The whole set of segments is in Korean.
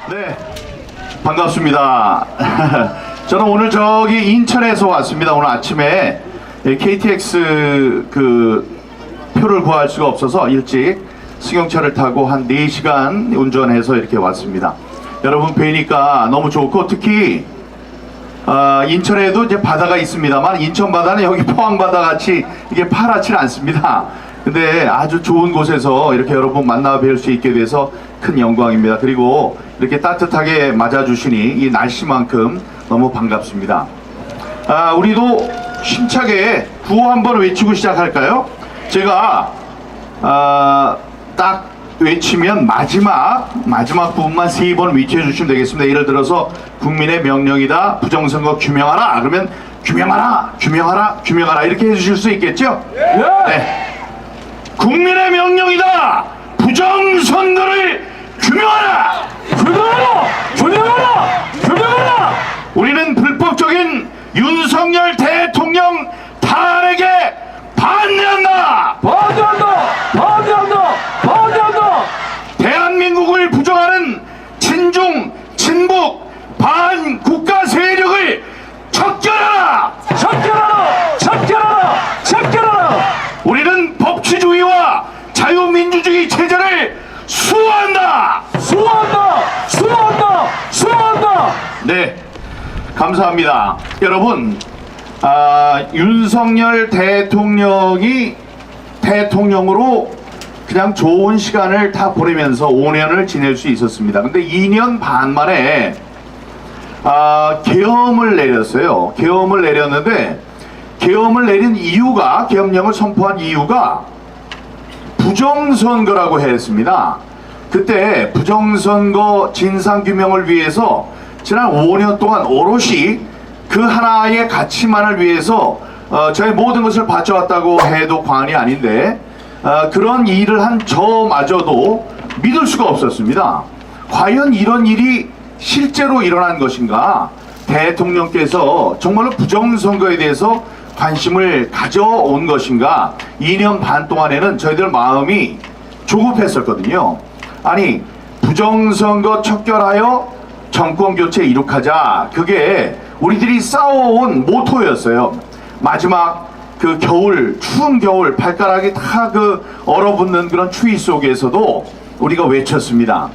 네, 반갑습니다. 저는 오늘 저기 인천에서 왔습니다. 오늘 아침에 KTX 표를 구할 수가 없어서 일찍 승용차를 타고 한 4시간 운전해서 이렇게 왔습니다. 여러분 뵈니까 너무 좋고, 특히 인천에도 이제 바다가 있습니다만 인천 바다는 여기 포항 바다 같이 이게 파랗지 않습니다. 근데 아주 좋은 곳에서 이렇게 여러분 만나 뵐 수 있게 돼서 큰 영광입니다. 그리고 이렇게 따뜻하게 맞아주시니 이 날씨만큼 너무 반갑습니다. 우리도 힘차게 구호 한번 외치고 시작할까요? 제가 딱 외치면 마지막 부분만 3번 외쳐주시면 되겠습니다. 예를 들어서 국민의 명령이다, 부정선거 규명하라, 그러면 규명하라, 규명하라, 규명하라 이렇게 해주실 수 있겠죠? 네. 국민의 명령이다, 부정선거를 규명하라, 규명하라! 규명하라! 규명하라! 우리는 불법적인 윤석열 대통령 탄핵에 반대한다! 반대한다! 반대한다! 반대한다! 대한민국을 부정하는 친중, 친북, 반국가 세력을 척결하라! 척결하라! 척결하라! 척결하라! 우리는 법치주의와 자유민주주의 체제를 수호한다! 수호한다! 수호한다! 수호한다! 네, 감사합니다. 여러분, 윤석열 대통령이 대통령으로 그냥 좋은 시간을 다 보내면서 5년을 지낼 수 있었습니다. 근데 2년 반 만에 계엄을 내렸어요. 계엄을 내렸는데, 계엄을 내린 이유가, 계엄령을 선포한 이유가 부정선거라고 했습니다. 그때 부정선거 진상규명을 위해서 지난 5년 동안 오롯이 그 하나의 가치만을 위해서 저의 모든 것을 바쳐왔다고 해도 과언이 아닌데, 그런 일을 한 저마저도 믿을 수가 없었습니다. 과연 이런 일이 실제로 일어난 것인가? 대통령께서 정말로 부정선거에 대해서 관심을 가져온 것인가? 2년 반 동안에는 저희들 마음이 조급했었거든요. 아니, 부정선거 척결하여 정권교체 이룩하자, 그게 우리들이 싸워온 모토였어요. 마지막 그 겨울, 추운 겨울, 발가락이 다 얼어붙는 그런 추위 속에서도 우리가 외쳤습니다.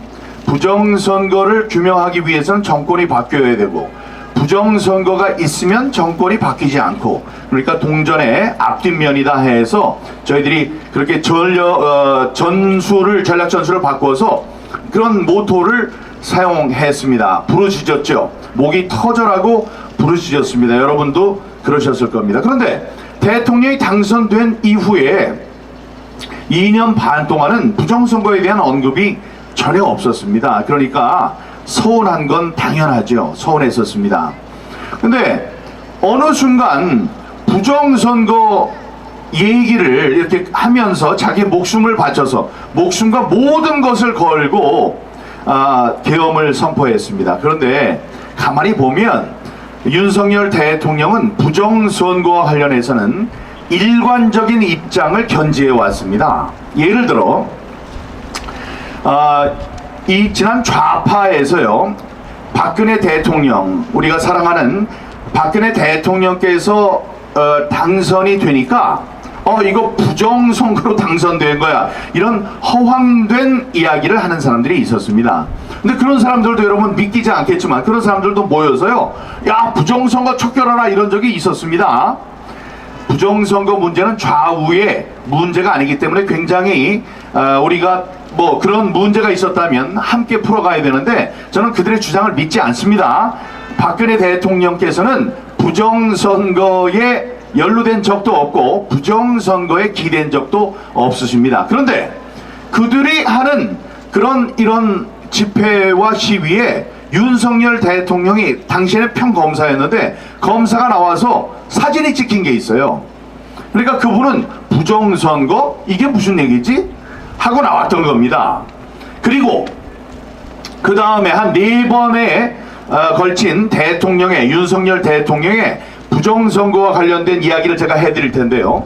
부정선거를 규명하기 위해서는 정권이 바뀌어야 되고, 부정선거가 있으면 정권이 바뀌지 않고, 그러니까 동전의 앞뒷면이다 해서 저희들이 그렇게 전략 전술을 바꿔서 그런 모토를 사용했습니다. 부르짖었죠. 목이 터져라고 부르짖었습니다. 여러분도 그러셨을 겁니다. 그런데 대통령이 당선된 이후에 2년 반 동안은 부정선거에 대한 언급이 전혀 없었습니다. 그러니까 서운한 건 당연하죠. 서운했었습니다. 근데 어느 순간 부정선거 얘기를 이렇게 하면서 자기 목숨을 바쳐서, 목숨과 모든 것을 걸고 계엄을 선포했습니다. 그런데 가만히 보면 윤석열 대통령은 부정선거와 관련해서는 일관적인 입장을 견지해 왔습니다. 예를 들어 이 지난 좌파에서요, 박근혜 대통령, 우리가 사랑하는 박근혜 대통령께서 당선이 되니까 이거 부정선거로 당선된 거야, 이런 허황된 이야기를 하는 사람들이 있었습니다. 근데 그런 사람들도 여러분 믿기지 않겠지만 그런 사람들도 모여서요, 야, 부정선거 척결하라, 이런 적이 있었습니다. 부정선거 문제는 좌우의 문제가 아니기 때문에 굉장히 우리가 뭐 그런 문제가 있었다면 함께 풀어가야 되는데, 저는 그들의 주장을 믿지 않습니다. 박근혜 대통령께서는 부정선거에 연루된 적도 없고 부정선거에 기댄 적도 없으십니다. 그런데 그들이 하는 이런 집회와 시위에 윤석열 대통령이 당신의 평검사였는데, 검사가 나와서 사진이 찍힌 게 있어요. 그러니까 그분은 부정선거? 이게 무슨 얘기지? 하고 나왔던 겁니다. 그리고 그 다음에 한 4번에 걸친 윤석열 대통령의 부정선거와 관련된 이야기를 제가 해드릴 텐데요.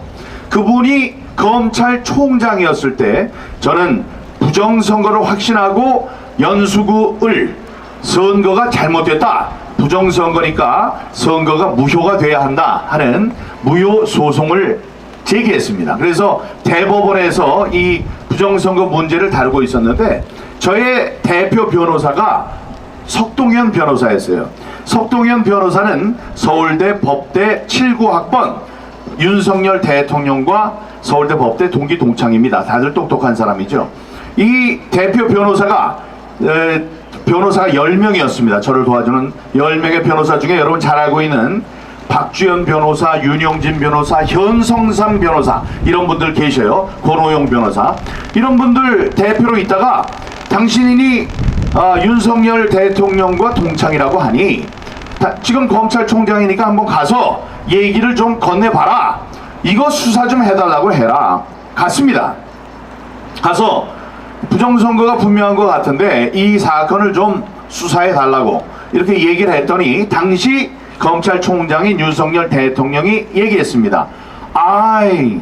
그분이 검찰총장이었을 때 저는 부정선거를 확신하고 연수구을 선거가 잘못됐다. 부정선거니까 선거가 무효가 돼야 한다 하는 무효 소송을 제기했습니다. 그래서 대법원에서 이 부정선거 문제를 다루고 있었는데 저의 대표 변호사가 석동현 변호사였어요. 석동현 변호사는 서울대 법대 79학번 윤석열 대통령과 서울대 법대 동기 동창입니다. 다들 똑똑한 사람이죠. 이 대표 변호사가 10명이었습니다. 저를 도와주는 10명의 변호사 중에 여러분 잘 알고 있는 박주연 변호사, 윤영진 변호사, 현성삼 변호사 이런 분들 계셔요. 권호영 변호사 이런 분들 대표로 있다가 당신이 윤석열 대통령과 동창이라고 하니 지금 검찰총장이니까 한번 가서 얘기를 좀 건네봐라. 이거 수사 좀 해달라고 해라. 갔습니다. 가서 부정선거가 분명한 것 같은데 이 사건을 좀 수사해 달라고 이렇게 얘기를 했더니 당시 검찰총장인 윤석열 대통령이 얘기했습니다. 아이,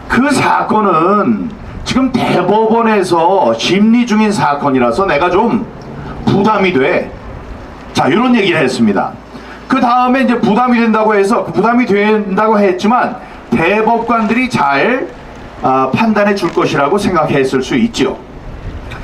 그 사건은 지금 대법원에서 심리 중인 사건이라서 내가 좀 부담이 돼. 자, 이런 얘기를 했습니다. 그 다음에 이제 부담이 된다고 해서 부담이 된다고 했지만 대법관들이 잘 판단해 줄 것이라고 생각했을 수 있죠.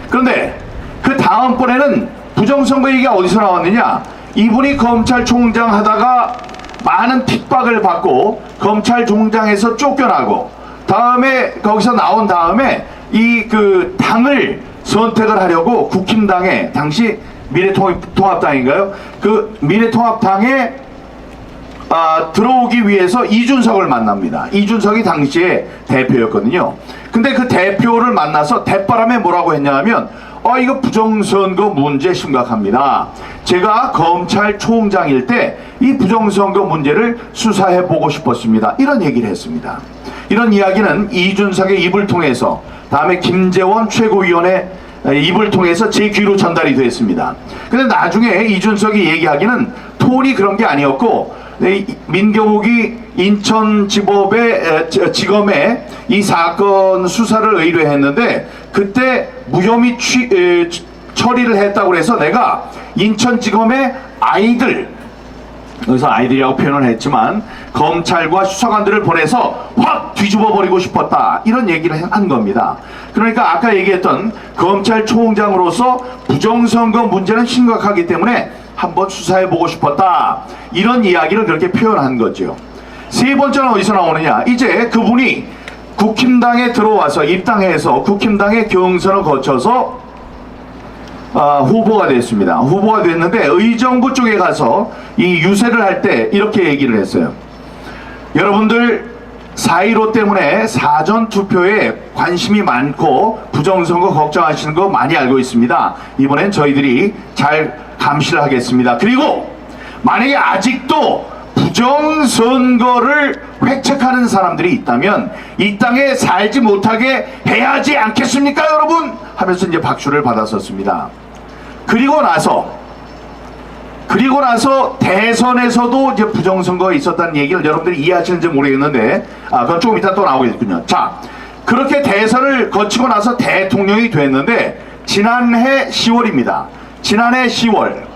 그런데 그 다음번에는 부정선거 얘기가 어디서 나왔느냐? 이분이 검찰총장 하다가 많은 핍박을 받고 검찰총장에서 쫓겨나고 다음에 거기서 나온 다음에 이 그 당을 선택을 하려고 국힘당에 당시 미래통합당인가요? 그 미래통합당에 들어오기 위해서 이준석을 만납니다. 이준석이 당시에 대표였거든요. 근데 그 대표를 만나서 대바람에 뭐라고 했냐면 이거 부정선거 문제 심각합니다. 제가 검찰총장일 때 이 부정선거 문제를 수사해 보고 싶었습니다. 이런 얘기를 했습니다. 이런 이야기는 이준석의 입을 통해서 다음에 김재원 최고위원의 입을 통해서 제 귀로 전달이 됐습니다. 근데 나중에 이준석이 얘기하기는 톤이 그런 게 아니었고 민경욱이 인천지법의 지검에 이 사건 수사를 의뢰했는데 그때 무혐의 처리를 했다고 해서 내가 인천지검의 아이들 여기서 아이들이라고 표현을 했지만 검찰과 수사관들을 보내서 확 뒤집어 버리고 싶었다 이런 얘기를 한 겁니다. 그러니까 아까 얘기했던 검찰총장으로서 부정선거 문제는 심각하기 때문에 한번 수사해 보고 싶었다 이런 이야기를 그렇게 표현한 거죠. 세 번째는 어디서 나오느냐? 이제 그분이 국힘당에 들어와서 입당해서 국힘당의 경선을 거쳐서 후보가 됐습니다. 후보가 됐는데 의정부 쪽에 가서 이 유세를 할 때 이렇게 얘기를 했어요. 여러분들 4.15 때문에 사전투표에 관심이 많고 부정선거 걱정하시는 거 많이 알고 있습니다. 이번엔 저희들이 잘 감시를 하겠습니다. 그리고 만약에 아직도 부정선거를 획책하는 사람들이 있다면 이 땅에 살지 못하게 해야 하지 않겠습니까 여러분? 하면서 이제 박수를 받았었습니다. 그리고 나서 대선에서도 이제 부정선거가 있었다는 얘기를 여러분들이 이해하시는지 모르겠는데 그건 조금 이따 또 나오겠군요. 자, 그렇게 대선을 거치고 나서 대통령이 됐는데 지난해 10월입니다. 지난해 10월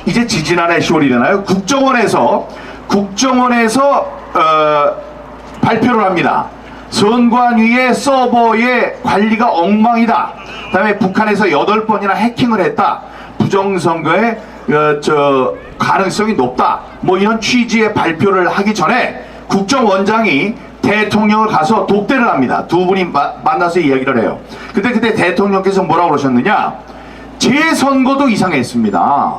이제 지난해 10월이 되나요? 국정원에서 발표를 합니다. 선관위의 서버의 관리가 엉망이다. 그다음에 북한에서 8번이나 해킹을 했다. 부정선거의 가능성이 높다. 뭐 이런 취지의 발표를 하기 전에 국정원장이 대통령을 가서 독대를 합니다. 두 분이 만나서 이야기를 해요. 근데 그때 대통령께서 뭐라고 그러셨느냐? 제 선거도 이상했습니다.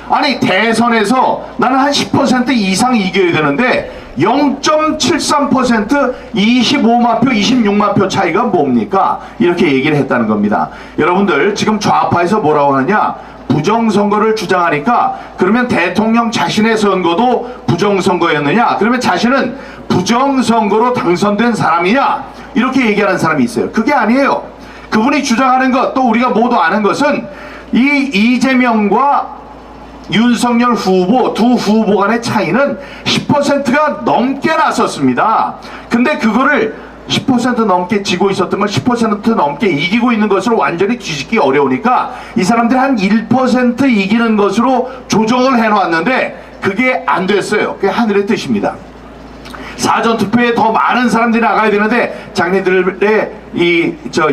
아니 대선에서 나는 한 10% 이상 이겨야 되는데 0.73% 25만 표 26만 표 차이가 뭡니까? 이렇게 얘기를 했다는 겁니다. 여러분들 지금 좌파에서 뭐라고 하느냐? 부정선거를 주장하니까 그러면 대통령 자신의 선거도 부정선거였느냐? 그러면 자신은 부정선거로 당선된 사람이냐? 이렇게 얘기하는 사람이 있어요. 그게 아니에요. 그분이 주장하는 것, 또 우리가 모두 아는 것은 이 이재명과 윤석열 후보 두 후보 간의 차이는 10%가 넘게 났었습니다. 근데 그거를 10% 넘게 지고 있었던 걸 10% 넘게 이기고 있는 것으로 완전히 뒤집기 어려우니까 이 사람들이 한 1% 이기는 것으로 조정을 해놓았는데 그게 안 됐어요. 그게 하늘의 뜻입니다. 사전투표에 더 많은 사람들이 나가야 되는데 자기네들의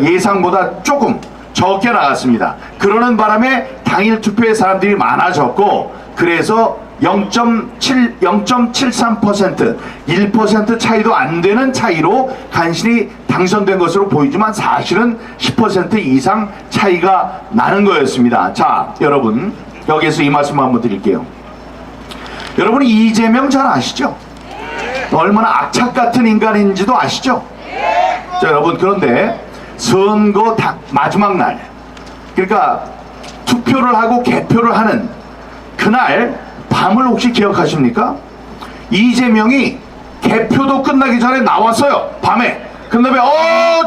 예상보다 조금 적게 나갔습니다. 그러는 바람에 당일 투표에 사람들이 많아졌고, 그래서 0.73% 1% 차이도 안 되는 차이로 간신히 당선된 것으로 보이지만 사실은 10% 이상 차이가 나는 거였습니다. 자, 여러분, 여기에서 이 말씀 한번 드릴게요. 여러분, 이재명 잘 아시죠? 얼마나 악착 같은 인간인지도 아시죠? 자, 여러분, 그런데 선거 마지막 날, 그러니까 투표를 하고 개표를 하는 그날 밤을 혹시 기억하십니까? 이재명이 개표도 끝나기 전에 나왔어요. 밤에. 그 다음에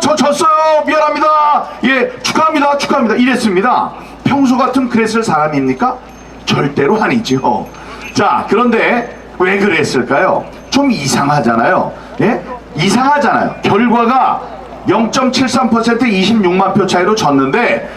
저 졌어요, 미안합니다, 예, 축하합니다 이랬습니다. 평소 같으면 그랬을 사람입니까? 절대로 아니죠. 자, 그런데 왜 그랬을까요? 좀 이상하잖아요. 예? 이상하잖아요. 결과가 0.73% 26만 표 차이로 졌는데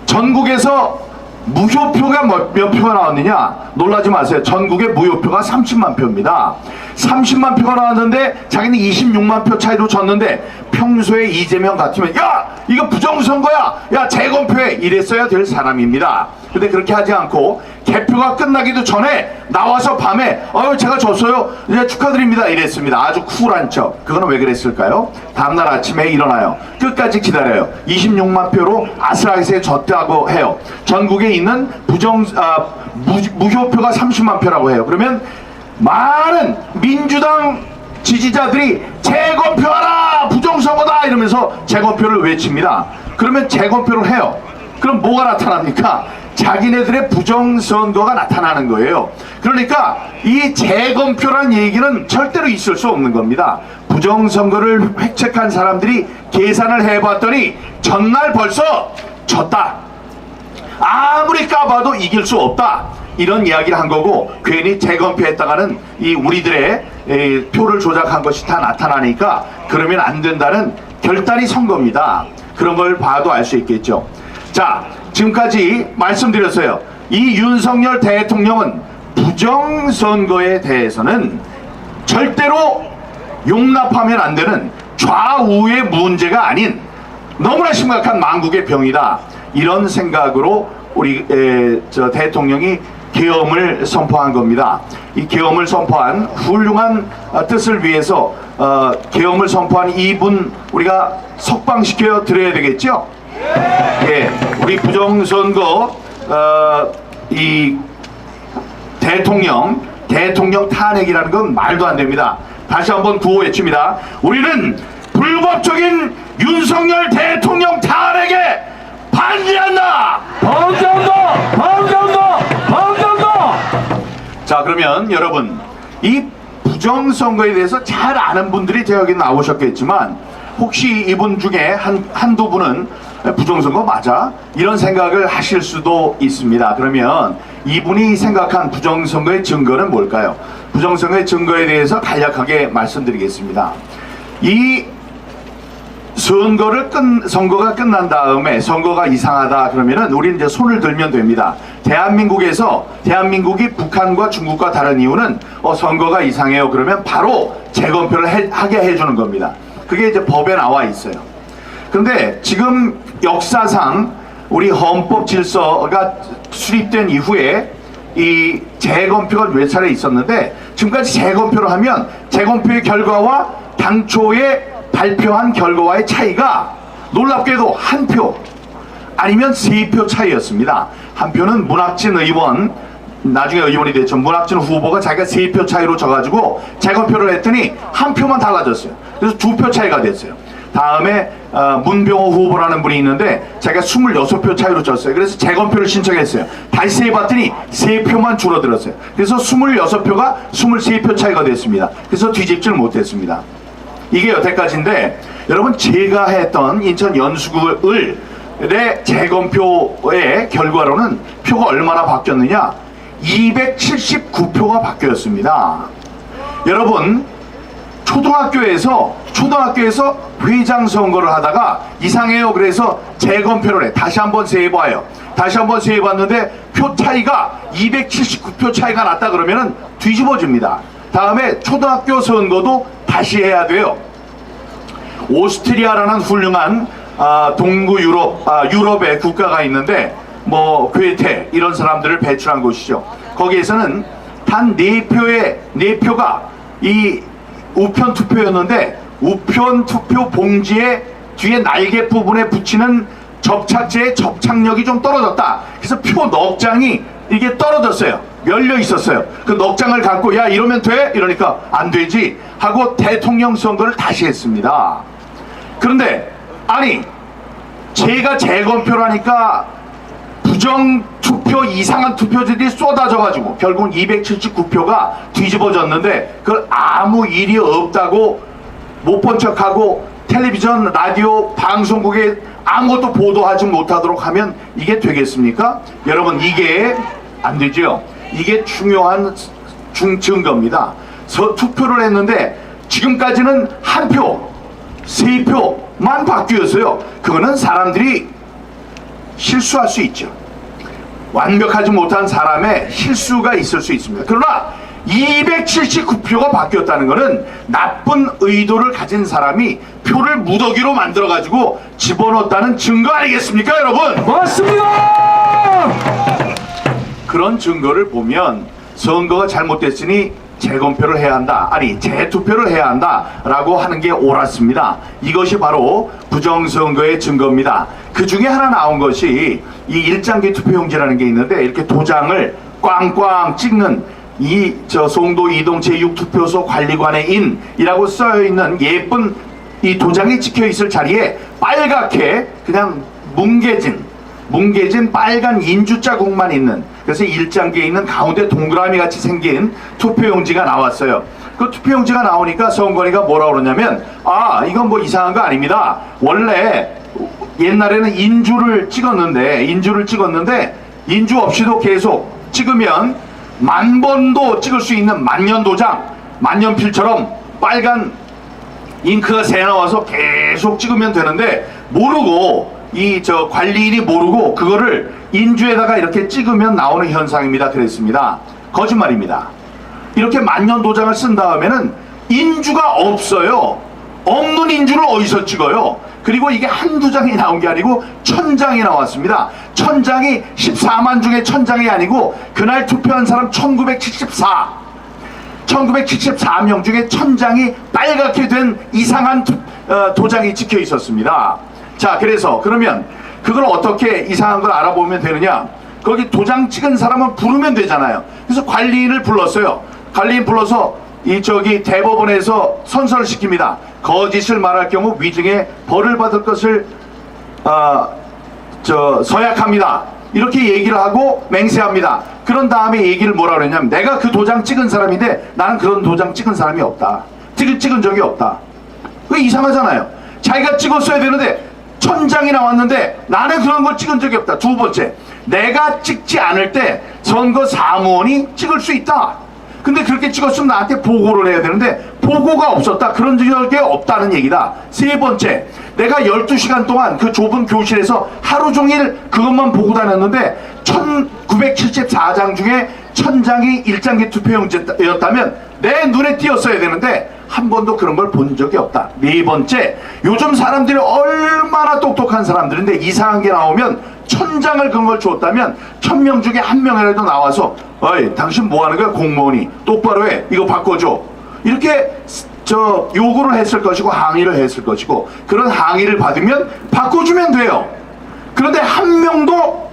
전국에서 무효표가 몇 표가 나왔느냐? 놀라지 마세요. 전국의 무효표가 30만 표입니다. 30만 표가 나왔는데 자기는 26만 표 차이로 졌는데 평소에 이재명 같으면 야, 이거 부정선거야, 야, 재검표해, 이랬어야 될 사람입니다. 근데 그렇게 하지 않고 개표가 끝나기도 전에 나와서 밤에 제가 졌어요, 이제 축하드립니다, 이랬습니다. 아주 쿨한 척. 그거는 왜 그랬을까요? 다음날 아침에 일어나요. 끝까지 기다려요. 26만 표로 아슬아슬하게 졌다고 해요. 전국에 있는 무효표가 30만 표라고 해요. 그러면 많은 민주당 지지자들이 재검표하라, 부정선거다, 이러면서 재검표를 외칩니다. 그러면 재검표를 해요. 그럼 뭐가 나타납니까? 자기네들의 부정선거가 나타나는 거예요. 그러니까 이 재검표란 얘기는 절대로 있을 수 없는 겁니다. 부정선거를 획책한 사람들이 계산을 해봤더니 전날 벌써 졌다, 아무리 까봐도 이길 수 없다, 이런 이야기를 한 거고, 괜히 재검표했다가는 이 우리들의 표를 조작한 것이 다 나타나니까 그러면 안 된다는 결단이 선 겁니다. 그런 걸 봐도 알 수 있겠죠. 자, 지금까지 말씀드렸어요. 이 윤석열 대통령은 부정선거에 대해서는 절대로 용납하면 안 되는 좌우의 문제가 아닌 너무나 심각한 망국의 병이다, 이런 생각으로 우리 대통령이 계엄을 선포한 겁니다. 이 계엄을 선포한 훌륭한 뜻을 위해서 계엄을 선포한 이분 우리가 석방시켜 드려야 되겠죠? 예, 우리 부정선거 이 대통령 탄핵이라는 건 말도 안 됩니다. 다시 한번 구호 외칩니다. 우리는 불법적인 윤석열 대통령 탄핵에 반대한다! 반대한다! 자, 그러면 여러분, 이 부정선거에 대해서 잘 아는 분들이 여기 나오셨겠지만 혹시 이분 중에 한두 분은 부정선거 맞아? 이런 생각을 하실 수도 있습니다. 그러면 이분이 생각한 부정선거의 증거는 뭘까요? 부정선거의 증거에 대해서 간략하게 말씀드리겠습니다. 이 선거가 끝난 다음에 선거가 이상하다 그러면은 우리는 이제 손을 들면 됩니다. 대한민국이 북한과 중국과 다른 이유는 선거가 이상해요 그러면 바로 재검표를 하게 해주는 겁니다. 그게 이제 법에 나와 있어요. 그런데 지금 역사상 우리 헌법 질서가 수립된 이후에 이 재검표가 몇 차례 있었는데 지금까지 재검표를 하면 재검표의 결과와 당초에 발표한 결과와의 차이가 놀랍게도 한 표 아니면 3표 차이였습니다. 한 표는 문학진 의원, 나중에 의원이 됐죠. 문학진 후보가 자기가 3표 차이로 져가지고 재검표를 했더니 한 표만 달라졌어요. 그래서 2표 차이가 됐어요. 다음에 문병호 후보라는 분이 있는데 자기가 26표 차이로 졌어요. 그래서 재검표를 신청했어요. 다시 세봤더니 3표만 줄어들었어요. 그래서 26표가 23표 차이가 됐습니다. 그래서 뒤집지를 못했습니다. 이게 여태까지인데 여러분, 제가 했던 인천 연수구의 재검표의 결과로는 표가 얼마나 바뀌었느냐? 279표가 바뀌었습니다. 여러분, 초등학교에서 회장 선거를 하다가 이상해요. 그래서 재검표를 해. 다시 한번 세해봐요. 다시 한번 세해봤는데 표 차이가 279표 차이가 났다 그러면은 뒤집어집니다. 다음에 초등학교 선거도 다시 해야 돼요. 오스트리아라는 훌륭한 동구 유럽의 국가가 있는데 뭐 괴테 이런 사람들을 배출한 곳이죠. 거기에서는 단 4표가 이 우편 투표였는데 우편 투표 봉지에 뒤에 날개 부분에 붙이는 접착제의 접착력이 좀 떨어졌다. 그래서 표 넉 장이 이게 떨어졌어요. 열려 있었어요. 그 넉 장을 갖고 야 이러면 돼? 이러니까 안 되지 하고 대통령 선거를 다시 했습니다. 그런데 아니 제가 재검표라니까 부정투표 이상한 투표들이 쏟아져가지고 결국 279표가 뒤집어졌는데 그걸 아무 일이 없다고 못 본 척하고 텔레비전 라디오 방송국에 아무것도 보도하지 못하도록 하면 이게 되겠습니까? 여러분 이게 안 되죠. 이게 중요한 증거입니다. 투표를 했는데 지금까지는 한 표, 3표만 바뀌었어요. 그거는 사람들이 실수할 수 있죠. 완벽하지 못한 사람의 실수가 있을 수 있습니다. 그러나 279표가 바뀌었다는 것은 나쁜 의도를 가진 사람이 표를 무더기로 만들어가지고 집어넣었다는 증거 아니겠습니까, 여러분? 맞습니다. 그런 증거를 보면 선거가 잘못됐으니 재검표를 해야 한다. 아니 재투표를 해야 한다 라고 하는 게 옳았습니다. 이것이 바로 부정선거의 증거입니다. 그 중에 하나 나온 것이 이 일장기 투표용지라는 게 있는데 이렇게 도장을 꽝꽝 찍는 송도 이동 제6투표소 관리관의 인이라고 써있는 예쁜 이 도장이 찍혀 있을 자리에 빨갛게 그냥 뭉개진 빨간 인주 자국만 있는, 그래서 일장기에 있는 가운데 동그라미 같이 생긴 투표용지가 나왔어요. 그 투표용지가 나오니까 선관위가 뭐라 그러냐면 이건 뭐 이상한 거 아닙니다. 원래 옛날에는 인주를 찍었는데 인주 없이도 계속 찍으면 10,000번도 찍을 수 있는 만년도장, 만년필처럼 빨간 잉크가 새 나와서 계속 찍으면 되는데 모르고 관리인이 모르고 그거를 인주에다가 이렇게 찍으면 나오는 현상입니다. 그랬습니다. 거짓말입니다. 이렇게 만년도장을 쓴 다음에는 인주가 없어요. 없는 인주를 어디서 찍어요? 그리고 이게 한두 장이 나온 게 아니고 1,000장이 나왔습니다. 1,000장이 14만 중에 1,000장이 아니고 그날 투표한 사람 1974명 중에 1,000장이 빨갛게 된 이상한 도장이 찍혀 있었습니다. 자, 그러면 그걸 어떻게 이상한 걸 알아보면 되느냐? 거기 도장 찍은 사람은 부르면 되잖아요. 그래서 관리인을 불렀어요. 관리인 불러서 대법원에서 선서를 시킵니다. 거짓을 말할 경우 위증에 벌을 받을 것을 서약합니다. 이렇게 얘기를 하고 맹세합니다. 그런 다음에 얘기를 뭐라 그랬냐면 내가 그 도장 찍은 사람인데 나는 그런 도장 찍은 사람이 없다. 찍은 적이 없다. 그게 이상하잖아요. 자기가 찍었어야 되는데 1,000장이 나왔는데 나는 그런 걸 찍은 적이 없다. 두 번째, 내가 찍지 않을 때 선거 사무원이 찍을 수 있다. 근데 그렇게 찍었으면 나한테 보고를 해야 되는데 보고가 없었다. 그런 적이 없다는 얘기다. 세 번째, 내가 12시간 동안 그 좁은 교실에서 하루 종일 그것만 보고 다녔는데 1974장 중에 1,000장이 일장기 투표용지였다면 내 눈에 띄었어야 되는데 한 번도 그런 걸 본 적이 없다. 네 번째, 요즘 사람들이 얼마나 똑똑한 사람들인데 이상한 게 나오면 1,000장을 그런 걸 줬다면 1,000명 중에 한 명이라도 나와서 어이 당신 뭐 하는 거야 공무원이 똑바로 해 이거 바꿔줘 이렇게 요구를 했을 것이고 항의를 했을 것이고 그런 항의를 받으면 바꿔주면 돼요. 그런데 한 명도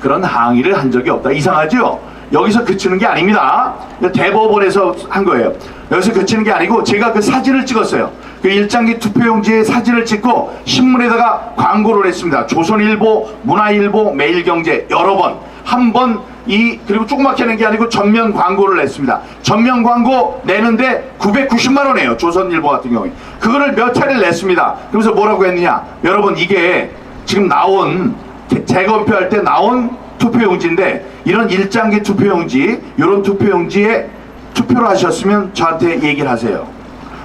그런 항의를 한 적이 없다. 이상하죠? 여기서 그치는 게 아닙니다. 대법원에서 한 거예요. 여기서 그치는 게 아니고 제가 그 사진을 찍었어요. 그 일장기 투표용지에 사진을 찍고 신문에다가 광고를 했습니다. 조선일보, 문화일보, 매일경제 여러 번. 한 번 그리고 조그맣게 하는 게 아니고 전면 광고를 냈습니다. 전면 광고 내는데 990만 원이에요. 조선일보 같은 경우에. 그거를 몇 차례를 냈습니다. 그러면서 뭐라고 했느냐. 여러분 이게 지금 재검표할 때 나온 투표용지인데 이런 일장기 투표용지 이런 투표용지에 투표를 하셨으면 저한테 얘기를 하세요.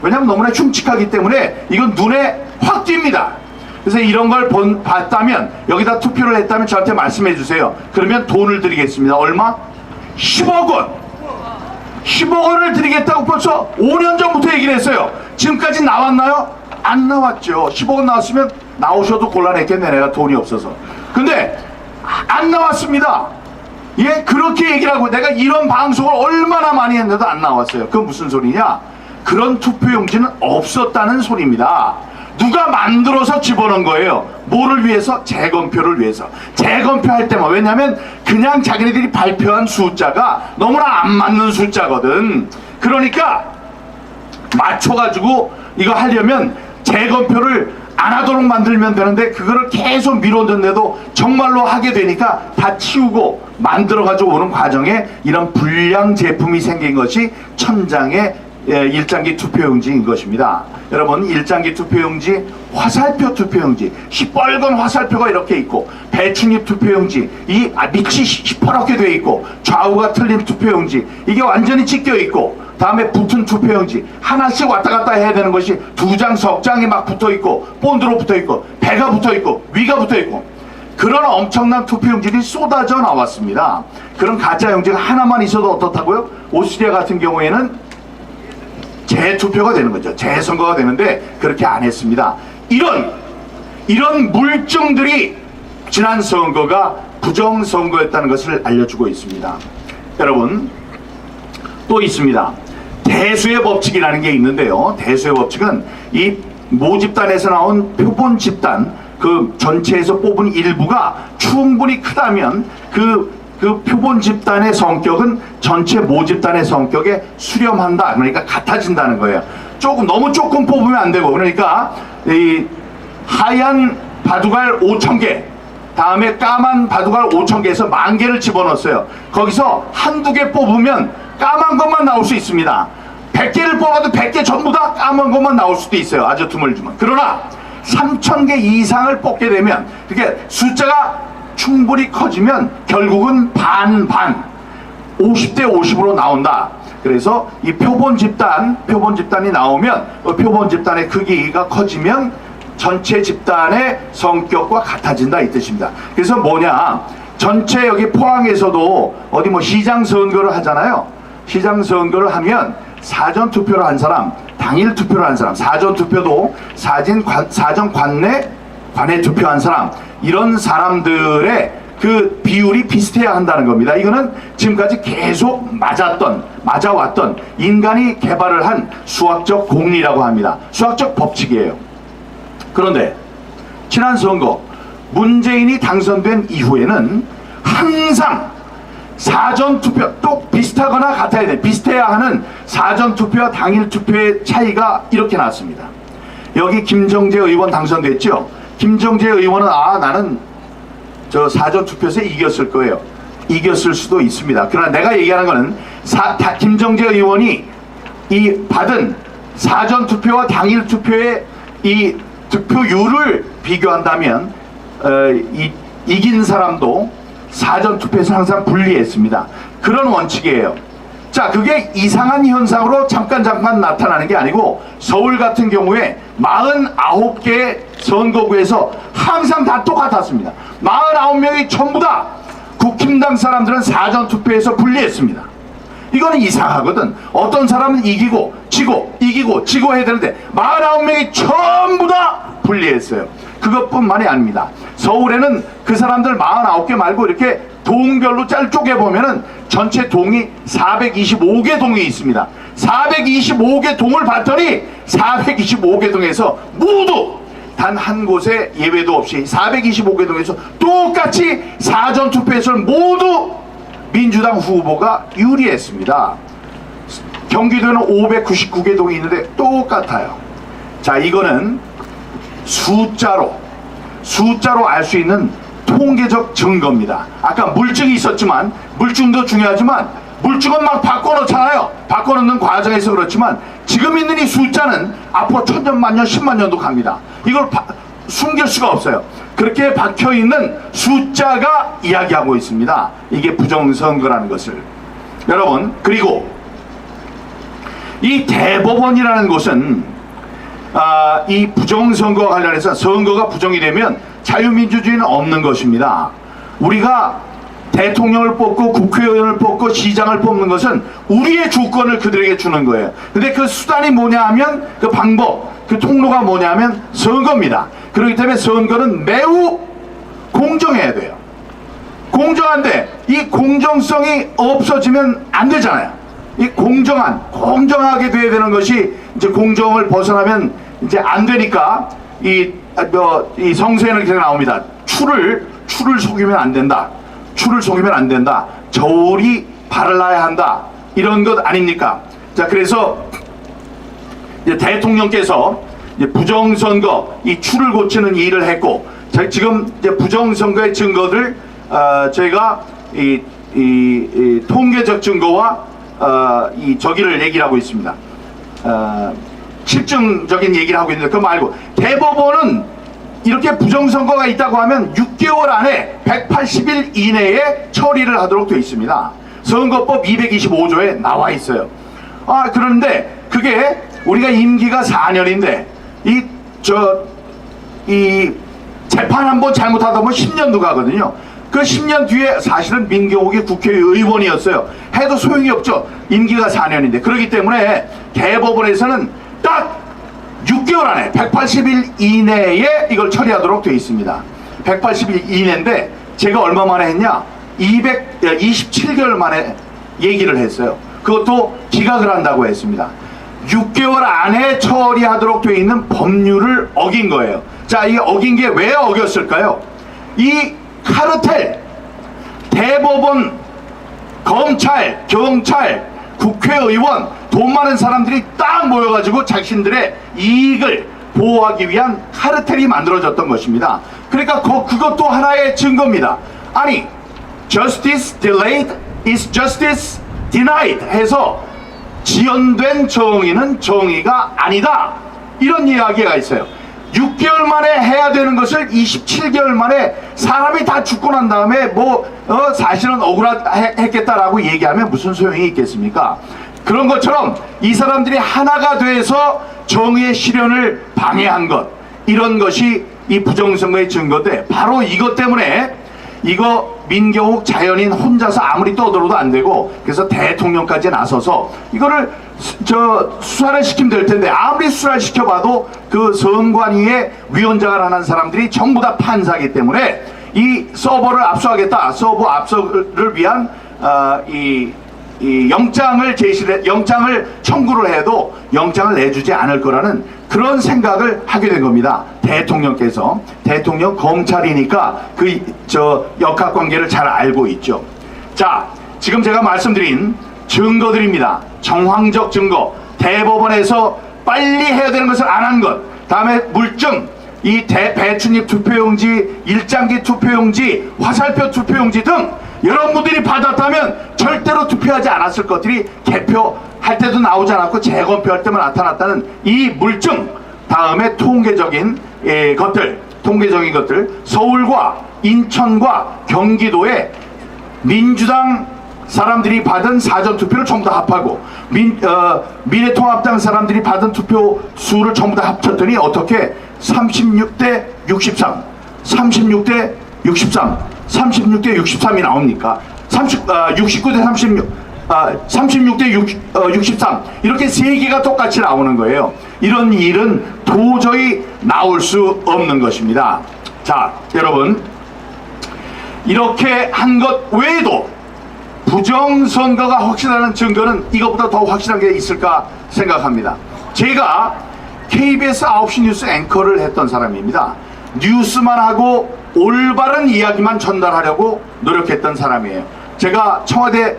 왜냐하면 너무나 흉측하기 때문에 이건 눈에 확 띕니다. 그래서 이런 걸 봤다면, 여기다 투표를 했다면 저한테 말씀해 주세요. 그러면 돈을 드리겠습니다. 얼마? 10억 원. 10억 원을 드리겠다고 벌써 5년 전부터 얘기를 했어요. 지금까지 나왔나요? 안 나왔죠. 10억 원 나왔으면 나오셔도 곤란했겠네, 내가 돈이 없어서. 근데 안 나왔습니다. 예, 그렇게 얘기를 하고 내가 이런 방송을 얼마나 많이 했는데도 안 나왔어요. 그건 무슨 소리냐? 그런 투표용지는 없었다는 소리입니다. 누가 만들어서 집어넣은 거예요. 뭐를 위해서? 재검표를 위해서. 재검표 할 때만. 왜냐면 그냥 자기네들이 발표한 숫자가 너무나 안 맞는 숫자거든. 그러니까 맞춰가지고 이거 하려면 재검표를 안 하도록 만들면 되는데, 그거를 계속 미뤘는데도 정말로 하게 되니까 다 치우고 만들어가지고 오는 과정에 이런 불량 제품이 생긴 것이 천장의 일장기 투표용지인 것입니다. 여러분, 일장기 투표용지, 화살표 투표용지, 시뻘건 화살표가 이렇게 있고, 배춧잎 투표용지, 이 밑이 시퍼렇게 되어 있고, 좌우가 틀린 투표용지, 이게 완전히 찢겨 있고, 다음에 붙은 투표용지 하나씩 왔다 갔다 해야 되는 것이 2장, 석 장이 막 붙어 있고, 본드로 붙어 있고, 배가 붙어 있고, 위가 붙어 있고, 그런 엄청난 투표용지들이 쏟아져 나왔습니다. 그런 가짜 용지가 하나만 있어도 어떻다고요? 오스트리아 같은 경우에는 재투표가 되는 거죠. 재선거가 되는데 그렇게 안 했습니다. 이런 물증들이 지난 선거가 부정선거였다는 것을 알려주고 있습니다. 여러분, 또 있습니다. 대수의 법칙이라는 게 있는데요. 대수의 법칙은 이 모집단에서 나온 표본 집단, 그 전체에서 뽑은 일부가 충분히 크다면 그 표본 집단의 성격은 전체 모집단의 성격에 수렴한다. 그러니까 같아진다는 거예요. 너무 조금 뽑으면 안 되고, 그러니까 이 하얀 바둑알 5,000개, 다음에 까만 바둑알 5,000개에서 10,000개를 집어넣었어요. 거기서 한두 개 뽑으면 까만 것만 나올 수 있습니다. 100개를 뽑아도 100개 전부 다 까만 것만 나올 수도 있어요. 아주 드물지만. 그러나 3,000개 이상을 뽑게 되면, 그게 숫자가 충분히 커지면 결국은 반반 50대 50으로 나온다. 그래서 이 표본 집단이 나오면 표본 집단의 크기가 커지면 전체 집단의 성격과 같아진다, 이 뜻입니다. 그래서 뭐냐, 전체 여기 포항에서도 어디 뭐 시장 선거를 하잖아요. 시장 선거를 하면 사전 투표를 한 사람, 당일 투표를 한 사람, 사전 투표도 사전 관내 투표한 사람, 이런 사람들의 그 비율이 비슷해야 한다는 겁니다. 이거는 지금까지 계속 맞아왔던 인간이 개발을 한 수학적 공리라고 합니다. 수학적 법칙이에요. 그런데 지난 선거 문재인이 당선된 이후에는 항상 사전투표, 또 비슷하거나 같아야 돼. 비슷해야 하는 사전투표와 당일투표의 차이가 이렇게 났습니다. 여기 김정재 의원 당선됐죠? 김정재 의원은 나는 저 사전투표에서 이겼을 거예요. 이겼을 수도 있습니다. 그러나 내가 얘기하는 거는 김정재 의원이 이 받은 사전투표와 당일투표의 이 득표율을 비교한다면 이긴 사람도 사전투표에서 항상 불리했습니다. 그런 원칙이에요. 자, 그게 이상한 현상으로 잠깐 나타나는 게 아니고, 서울 같은 경우에 49개의 선거구에서 항상 다 똑같았습니다. 49명이 전부 다 국힘당 사람들은 사전투표에서 불리했습니다. 이거는 이상하거든. 어떤 사람은 이기고 지고 이기고 지고 해야 되는데 49명이 전부 다 불리했어요. 그것뿐만이 아닙니다. 서울에는 그 사람들 49개 말고 이렇게 동별로 쪼개 보면은 전체 동이 425개 동이 있습니다. 425개 동을 봤더니 425개 동에서 모두 단 한 곳에 예외도 없이 425개 동에서 똑같이 사전투표에서는 모두 민주당 후보가 유리했습니다. 경기도에는 599개 동이 있는데 똑같아요. 자, 이거는 숫자로 알 수 있는 통계적 증거입니다. 아까 물증이 있었지만, 물증도 중요하지만 물증은 막 바꿔놓잖아요. 바꿔놓는 과정에서 그렇지만 지금 있는 이 숫자는 앞으로 천년 만년 10만 년도 갑니다. 이걸 숨길 수가 없어요. 그렇게 박혀있는 숫자가 이야기하고 있습니다. 이게 부정선거라는 것을. 여러분, 그리고 이 대법원이라는 곳은 이 부정선거와 관련해서 선거가 부정이 되면 자유민주주의는 없는 것입니다. 우리가 대통령을 뽑고 국회의원을 뽑고 시장을 뽑는 것은 우리의 주권을 그들에게 주는 거예요. 근데 그 수단이 뭐냐 하면 그 방법, 그 통로가 뭐냐 하면 선거입니다. 그렇기 때문에 선거는 매우 공정해야 돼요. 공정한데 이 공정성이 없어지면 안 되잖아요. 이 공정하게 돼야 되는 것이 이제 공정을 벗어나면 이제 안 되니까 이 성서에는 이렇게 나옵니다. 추를 속이면 안 된다. 추를 속이면 안 된다. 저울이 발라야 한다. 이런 것 아닙니까? 자, 그래서 이제 대통령께서 이제 부정선거 이 추를 고치는 일을 했고, 자, 지금 이제 부정선거의 증거들 저희가 이 통계적 증거와 이 저기를 얘기를 하고 있습니다. 실증적인 얘기를 하고 있는데 그거 말고 대법원은 이렇게 부정선거가 있다고 하면 6개월 안에 180일 이내에 처리를 하도록 되어 있습니다. 선거법 225조에 나와 있어요. 그런데 그게 우리가 임기가 4년인데 이 재판 한번 잘못하다 보면 10년도 가거든요. 그 10년 뒤에 사실은 민경욱이 국회의원이었어요. 해도 소용이 없죠. 임기가 4년인데. 그렇기 때문에 대법원에서는 딱 6개월 안에 180일 이내에 이걸 처리하도록 되어 있습니다. 180일 이내인데 제가 얼마 만에 했냐? 27개월 만에 얘기를 했어요. 그것도 기각을 한다고 했습니다. 6개월 안에 처리하도록 되어 있는 법률을 어긴 거예요. 자, 이 어긴 게 왜 어겼을까요? 이 카르텔, 대법원, 검찰, 경찰, 국회의원, 돈 많은 사람들이 딱 모여가지고 자신들의 이익을 보호하기 위한 카르텔이 만들어졌던 것입니다. 그러니까 그것도 하나의 증거입니다. 아니, justice delayed is justice denied 해서 지연된 정의는 정의가 아니다. 이런 이야기가 있어요. 6개월 만에 해야 되는 것을 27개월 만에 사람이 다 죽고 난 다음에 사실은 억울했겠다라고 얘기하면 무슨 소용이 있겠습니까? 그런 것처럼 이 사람들이 하나가 돼서 정의의 실현을 방해한 것, 이런 것이 이 부정선거의 증거인데 바로 이것 때문에 이거 민경욱 자연인 혼자서 아무리 떠들어도 안 되고 그래서 대통령까지 나서서 이거를 수사를 시키면 될 텐데 아무리 수사를 시켜봐도 그 선관위의 위원장을 하는 사람들이 전부 다 판사이기 때문에 이 서버를 압수하겠다, 서버 압수를 위한 이 영장을 영장을 청구를 해도 영장을 내주지 않을 거라는 그런 생각을 하게 된 겁니다. 대통령께서. 대통령 검찰이니까 역학관계를 잘 알고 있죠. 자, 지금 제가 말씀드린 증거들입니다. 정황적 증거, 대법원에서 빨리 해야 되는 것을 안 한 것, 다음에 물증, 이 배춧잎 투표용지, 일장기 투표용지, 화살표 투표용지 등 여러분들이 받았다면 절대로 투표하지 않았을 것들이 개표할 때도 나오지 않았고 재검표할 때만 나타났다는 이 물증, 다음에 통계적인 것들, 서울과 인천과 경기도에 민주당 사람들이 받은 사전투표를 전부 다 합하고 미래통합당 사람들이 받은 투표 수를 전부 다 합쳤더니 어떻게 36대 63, 36대 63, 36대 63이 나옵니까? 69대 36, 36대 63 이렇게 세 개가 똑같이 나오는 거예요. 이런 일은 도저히 나올 수 없는 것입니다. 자, 여러분, 이렇게 한 것 외에도 부정선거가 확실하는 증거는 이것보다 더 확실한 게 있을까 생각합니다. 제가 KBS 9시 뉴스 앵커를 했던 사람입니다. 뉴스만 하고 올바른 이야기만 전달하려고 노력했던 사람이에요. 제가 청와대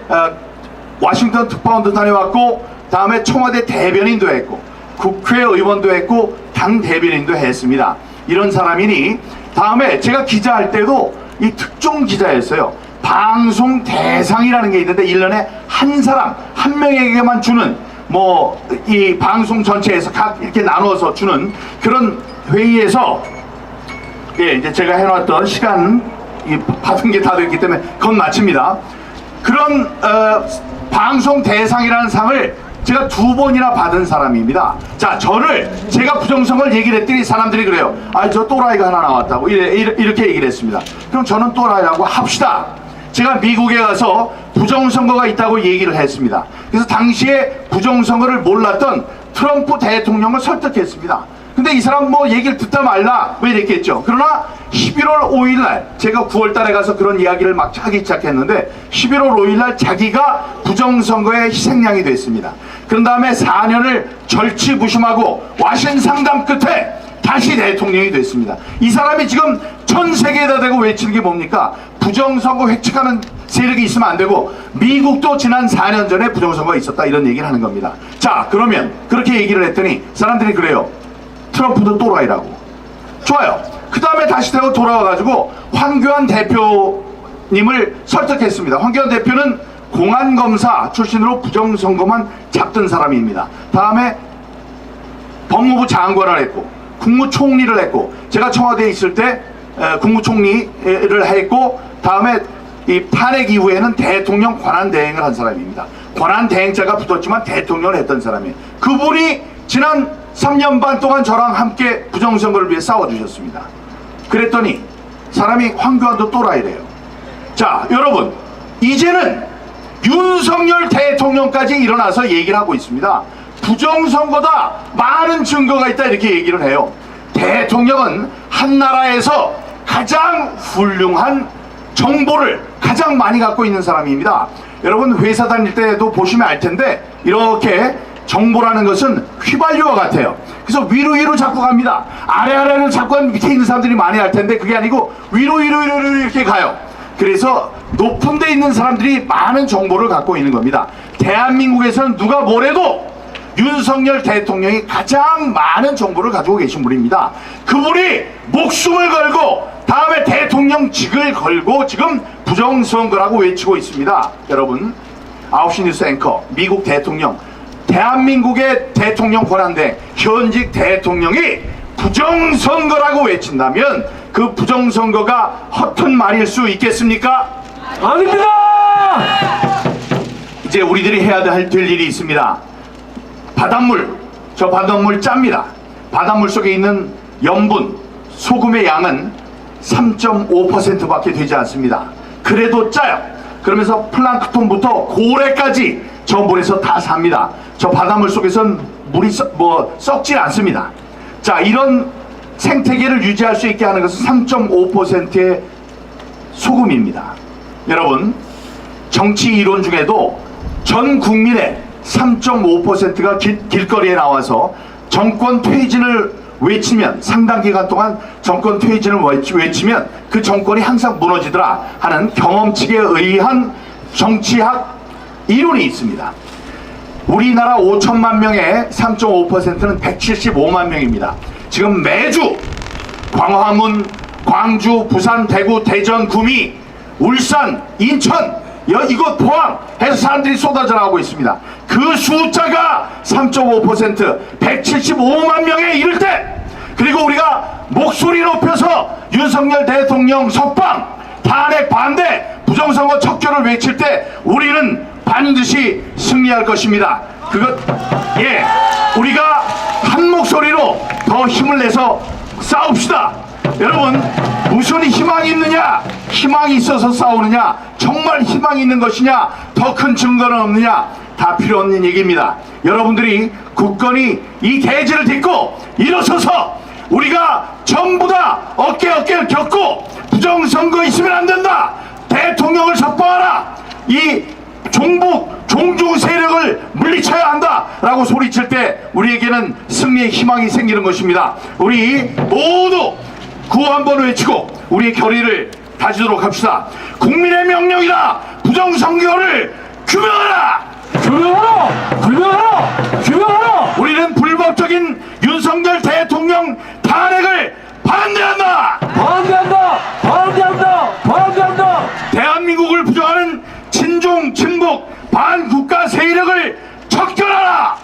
워싱턴 특파원도 다녀왔고 다음에 청와대 대변인도 했고 국회의원도 했고 당 대변인도 했습니다. 이런 사람이니 다음에 제가 기자할 때도 이 특종 기자였어요. 방송 대상이라는 게 있는데 1년에 한 사람 한 명에게만 주는 이 방송 전체에서 각 이렇게 나눠서 주는 그런 회의에서 이제 제가 해놨던 시간 받은 게 다 됐기 때문에 그건 마칩니다. 그런 방송 대상이라는 상을 제가 2번이나 받은 사람입니다. 자, 제가 부정선거를 얘기를 했더니 사람들이 그래요. 아, 저 또라이가 하나 나왔다고 이렇게 얘기를 했습니다. 그럼 저는 또라이라고 합시다. 제가 미국에 가서 부정선거가 있다고 얘기를 했습니다. 그래서 당시에 부정선거를 몰랐던 트럼프 대통령을 설득했습니다. 근데 이 사람 뭐 얘기를 듣다 말라 왜 이랬겠죠. 그러나 11월 5일날 제가 9월달에 가서 그런 이야기를 막 하기 시작했는데 11월 5일날 자기가 부정선거의 희생양이 됐습니다. 그런 다음에 4년을 절치부심하고 와신 상담 끝에 다시 대통령이 됐습니다. 이 사람이 지금 전 세계에다 대고 외치는 게 뭡니까? 부정선거 획책하는 세력이 있으면 안 되고 미국도 지난 4년 전에 부정선거가 있었다 이런 얘기를 하는 겁니다. 자, 그러면 그렇게 얘기를 했더니 사람들이 그래요. 트럼프도 또라이라고. 좋아요. 그 다음에 다시 돌아와가지고 황교안 대표님을 설득했습니다. 황교안 대표는 공안검사 출신으로 부정선거만 잡던 사람입니다. 다음에 법무부 장관을 했고 국무총리를 했고 제가 청와대에 있을 때 국무총리를 했고 다음에 이 탄핵 이후에는 대통령 권한대행을 한 사람입니다. 권한대행자가 붙었지만 대통령을 했던 사람이에요. 그분이 지난 3년 반 동안 저랑 함께 부정선거를 위해 싸워주셨습니다. 그랬더니 사람이 황교안도 또라이래요. 자, 여러분 이제는 윤석열 대통령까지 일어나서 얘기를 하고 있습니다. 부정선거다, 많은 증거가 있다 이렇게 얘기를 해요. 대통령은 한 나라에서 가장 훌륭한 정보를 가장 많이 갖고 있는 사람입니다. 여러분 회사 다닐 때도 보시면 알 텐데 이렇게 정보라는 것은 휘발유와 같아요. 그래서 위로 자꾸 갑니다. 아래를 자꾸 하면 밑에 있는 사람들이 많이 알 텐데 그게 아니고 위로 이렇게 가요. 그래서 높은 데 있는 사람들이 많은 정보를 갖고 있는 겁니다. 대한민국에서는 누가 뭐래도 윤석열 대통령이 가장 많은 정보를 가지고 계신 분입니다. 그분이 목숨을 걸고 다음에 대통령직을 걸고 지금 부정선거라고 외치고 있습니다. 여러분 9시 뉴스 앵커 미국 대통령 대한민국의 대통령 권한대 현직 대통령이 부정선거라고 외친다면 그 부정선거가 허튼 말일 수 있겠습니까? 아닙니다. 이제 우리들이 해야 될 일이 있습니다. 저 바닷물 짭니다. 바닷물 속에 있는 염분, 소금의 양은 3.5% 밖에 되지 않습니다. 그래도 짜요. 그러면서 플랑크톤부터 고래까지 저 물에서 다 삽니다. 저 바닷물 속에선 물이 썩지 않습니다. 자, 이런 생태계를 유지할 수 있게 하는 것은 3.5%의 소금입니다. 여러분, 정치 이론 중에도 전 국민의 3.5%가 길거리에 나와서 정권 퇴진을 외치면 상당 기간 동안 정권 퇴진을 외치면 그 정권이 항상 무너지더라 하는 경험칙에 의한 정치학 이론이 있습니다. 우리나라 5천만 명의 3.5%는 175만 명입니다. 지금 매주 광화문, 광주, 부산, 대구, 대전, 구미, 울산, 인천 이곳 포함 해서 사람들이 쏟아져 나오고 있습니다. 그 숫자가 3.5% 175만 명에 이를 때 그리고 우리가 목소리 높여서 윤석열 대통령 석방, 탄핵 반대, 부정선거 척결을 외칠 때 우리는 반드시 승리할 것입니다. 우리가 한 목소리로 더 힘을 내서 싸웁시다. 여러분, 무슨 희망이 있느냐? 희망이 있어서 싸우느냐? 정말 희망이 있는 것이냐? 더 큰 증거는 없느냐? 다 필요 없는 얘기입니다. 여러분들이 굳건히 이 대지를 딛고 일어서서 우리가 전부 다 어깨를 겹고 부정선거 있으면 안 된다. 대통령을 석방하라. 이 종주 세력을 물리쳐야 한다 라고 소리칠 때 우리에게는 승리의 희망이 생기는 것입니다. 우리 모두 구호 한번 외치고 우리의 결의를 다지도록 합시다. 국민의 명령이다. 부정선거를 규명하라. 규명하라. 우리는 불법적인 윤석열 대통령 탄핵을 반대한다. 대한민국을 부정하는 친중 친북 반국가 세력을 척결하라.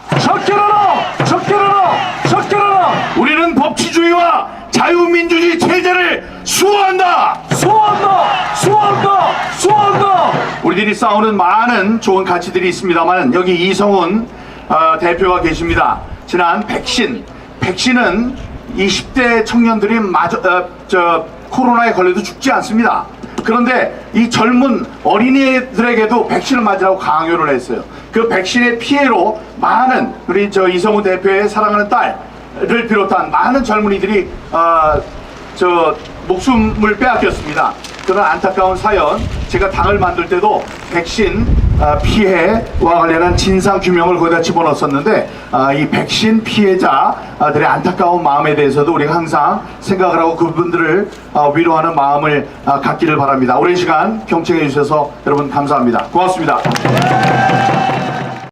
우리는 법치주의와 자유민주주의 체제를 수호한다. 우리들이 싸우는 많은 좋은 가치들이 있습니다만 여기 이성훈 대표가 계십니다. 지난 백신은 20대 청년들이 코로나에 걸려도 죽지 않습니다. 그런데 이 젊은 어린이들에게도 백신을 맞으라고 강요를 했어요. 그 백신의 피해로 많은 우리 이성우 대표의 사랑하는 딸을 비롯한 많은 젊은이들이 목숨을 빼앗겼습니다. 그런 안타까운 사연, 제가 당을 만들 때도 백신 피해와 관련한 진상 규명을 거기다 집어넣었었는데 이 백신 피해자들의 안타까운 마음에 대해서도 우리가 항상 생각을 하고 그분들을 위로하는 마음을 갖기를 바랍니다. 오랜 시간 경청해 주셔서 여러분 감사합니다. 고맙습니다.